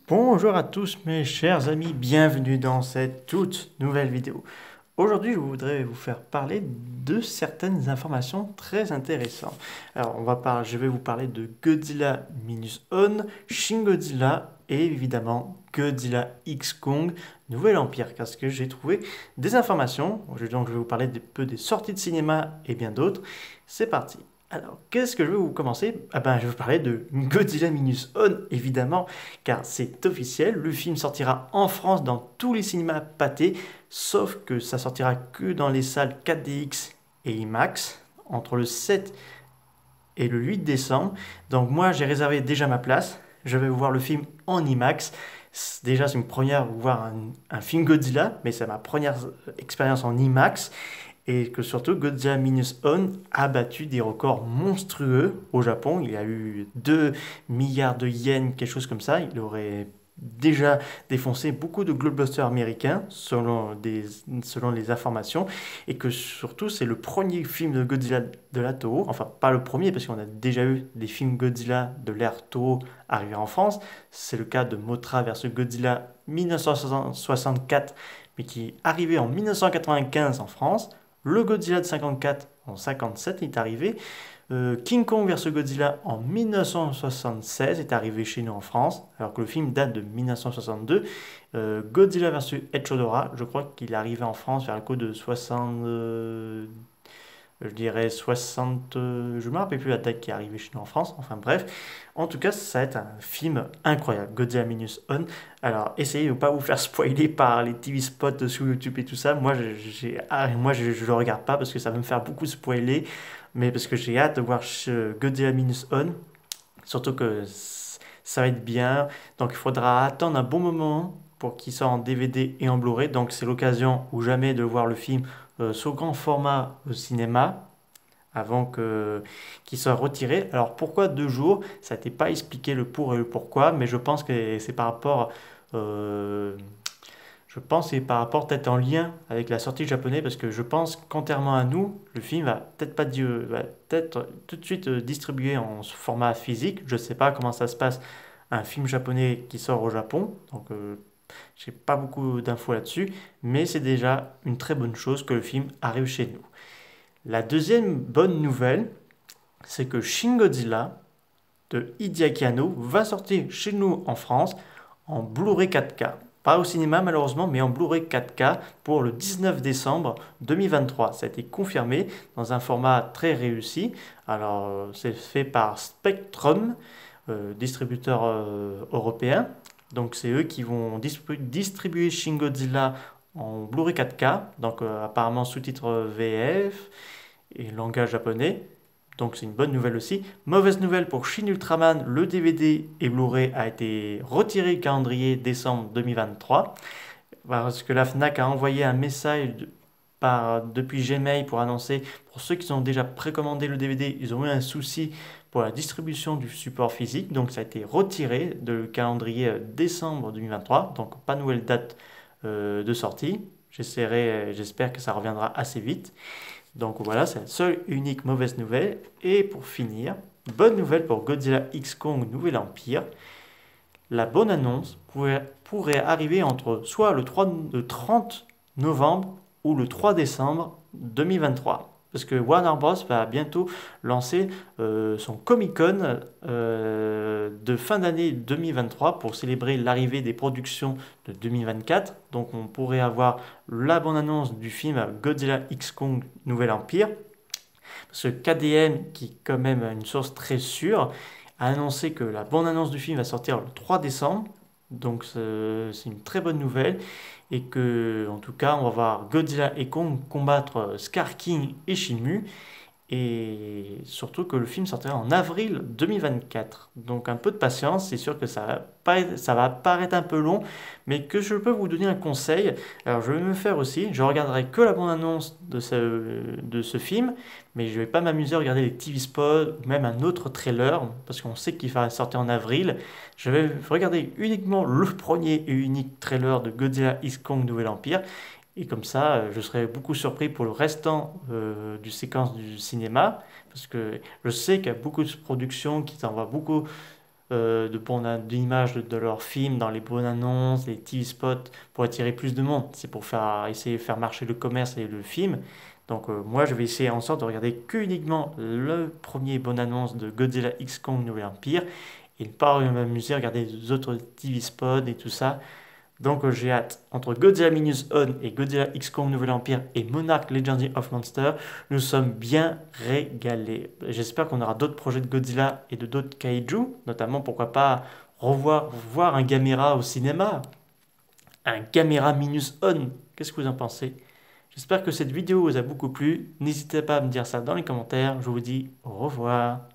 Bonjour à tous mes chers amis, bienvenue dans cette toute nouvelle vidéo. Aujourd'hui, je voudrais vous faire parler de certaines informations très intéressantes. Alors, je vais vous parler de Godzilla Minus One, Shin Godzilla et évidemment Godzilla X Kong Nouvel Empire, parce que j'ai trouvé des informations. Donc, je vais vous parler un peu des sorties de cinéma et bien d'autres. C'est parti. Alors, qu'est-ce que je vais vous commencer? Je vais vous parler de Godzilla Minus One, évidemment, car c'est officiel. Le film sortira en France dans tous les cinémas Pathé, sauf que ça sortira que dans les salles 4DX et IMAX entre le 7 et le 8 décembre. Donc moi, j'ai réservé déjà ma place. Je vais voir le film en IMAX. Déjà, c'est une première voir un film Godzilla, mais c'est ma première expérience en IMAX. Et que surtout, Godzilla Minus One a battu des records monstrueux au Japon. Il y a eu 2 milliards de yens, quelque chose comme ça. Il aurait déjà défoncé beaucoup de blockbusters américains, selon les informations. Et que surtout, c'est le premier film de Godzilla de la Toho. Enfin, pas le premier, parce qu'on a déjà eu des films Godzilla de l'ère Toho arriver en France. C'est le cas de Mothra versus Godzilla 1964, mais qui est arrivé en 1995 en France. Le Godzilla de 54 en 57 est arrivé. King Kong vs Godzilla en 1976 est arrivé chez nous en France, alors que le film date de 1962. Godzilla vs Echidorah, je crois qu'il est arrivé en France vers le coup de 60, je dirais 60, je ne me rappelle plus la date qui est arrivée chez nous en France, enfin bref. En tout cas, ça va être un film incroyable, Godzilla Minus One. Alors, essayez de ne pas vous faire spoiler par les TV spots sur YouTube et tout ça. Je le regarde pas parce que ça va me faire beaucoup spoiler, mais parce que j'ai hâte de voir Godzilla Minus One. Surtout que ça va être bien, donc il faudra attendre un bon moment pour qu'il sorte en DVD et en Blu-ray. Donc c'est l'occasion ou jamais de voir le film sur grand format au cinéma avant qu'il soit retiré. Alors pourquoi 2 jours? Ça n'était pas expliqué le pour et le pourquoi, mais je pense que c'est par rapport, euh, je pense que c'est par rapport peut-être en lien avec la sortie japonaise, parce que je pense que contrairement à nous, le film va peut-être pas va peut-être tout de suite distribué en format physique. Je ne sais pas comment ça se passe un film japonais qui sort au Japon, donc j'ai pas beaucoup d'infos là-dessus, mais c'est déjà une très bonne chose que le film arrive chez nous. La deuxième bonne nouvelle, c'est que Shin Godzilla de Hideaki Anno va sortir chez nous en France en Blu-ray 4K. Pas au cinéma malheureusement, mais en Blu-ray 4K pour le 19 décembre 2023. Ça a été confirmé dans un format très réussi. Alors, c'est fait par Spectrum, distributeur européen. Donc, c'est eux qui vont distribuer Shin Godzilla en Blu-ray 4K. Donc, apparemment sous-titre VF et langage japonais. Donc c'est une bonne nouvelle aussi. Mauvaise nouvelle pour Shin Ultraman, le DVD et Blu-ray a été retiré du calendrier décembre 2023 parce que la FNAC a envoyé un message depuis Gmail pour annoncer, pour ceux qui ont déjà précommandé le DVD, ils ont eu un souci pour la distribution du support physique, donc ça a été retiré de calendrier décembre 2023, donc pas nouvelle date de sortie. J'espère que ça reviendra assez vite. Donc voilà, c'est la seule et unique mauvaise nouvelle. Et pour finir, bonne nouvelle pour Godzilla X Kong Nouvel Empire. La bonne annonce pourrait arriver entre soit le 30 novembre ou le 3 décembre 2023. Parce que Warner Bros. Va bientôt lancer son Comic-Con de fin d'année 2023 pour célébrer l'arrivée des productions de 2024. Donc on pourrait avoir la bande-annonce du film Godzilla X Kong Nouvel Empire. Parce que KDM, qui est quand même une source très sûre, a annoncé que la bande-annonce du film va sortir le 3 décembre. Donc c'est une très bonne nouvelle. Et que, en tout cas, on va voir Godzilla et Kong combattre Scar King et Shinmu. Et surtout que le film sortira en avril 2024. Donc un peu de patience, c'est sûr que ça va paraître un peu long, mais que je peux vous donner un conseil. Alors je vais me faire aussi, je regarderai que la bande-annonce de ce film, mais je ne vais pas m'amuser à regarder les TV spots ou même un autre trailer, parce qu'on sait qu'il va sortir en avril. Je vais regarder uniquement le premier et unique trailer de Godzilla X Kong Nouvel Empire. Et comme ça, je serais beaucoup surpris pour le restant du séquence du cinéma, parce que je sais qu'il y a beaucoup de productions qui t'envoient beaucoup d'images de leurs films dans les bonnes annonces, les TV spots pour attirer plus de monde. C'est pour essayer de faire marcher le commerce et le film. Donc moi, je vais essayer en sorte de regarder que uniquement le premier bonne annonce de Godzilla X Kong Nouvel Empire et ne pas m'amuser à regarder les autres TV spots et tout ça. Donc j'ai hâte. Entre Godzilla Minus On et Godzilla X Kong Nouvel Empire et Monarch Legendary of Monsters, nous sommes bien régalés. J'espère qu'on aura d'autres projets de Godzilla et de d'autres kaiju, notamment pourquoi pas voir un Gamera au cinéma. Un Gamera Minus On. Qu'est-ce que vous en pensez? J'espère que cette vidéo vous a beaucoup plu. N'hésitez pas à me dire ça dans les commentaires. Je vous dis au revoir.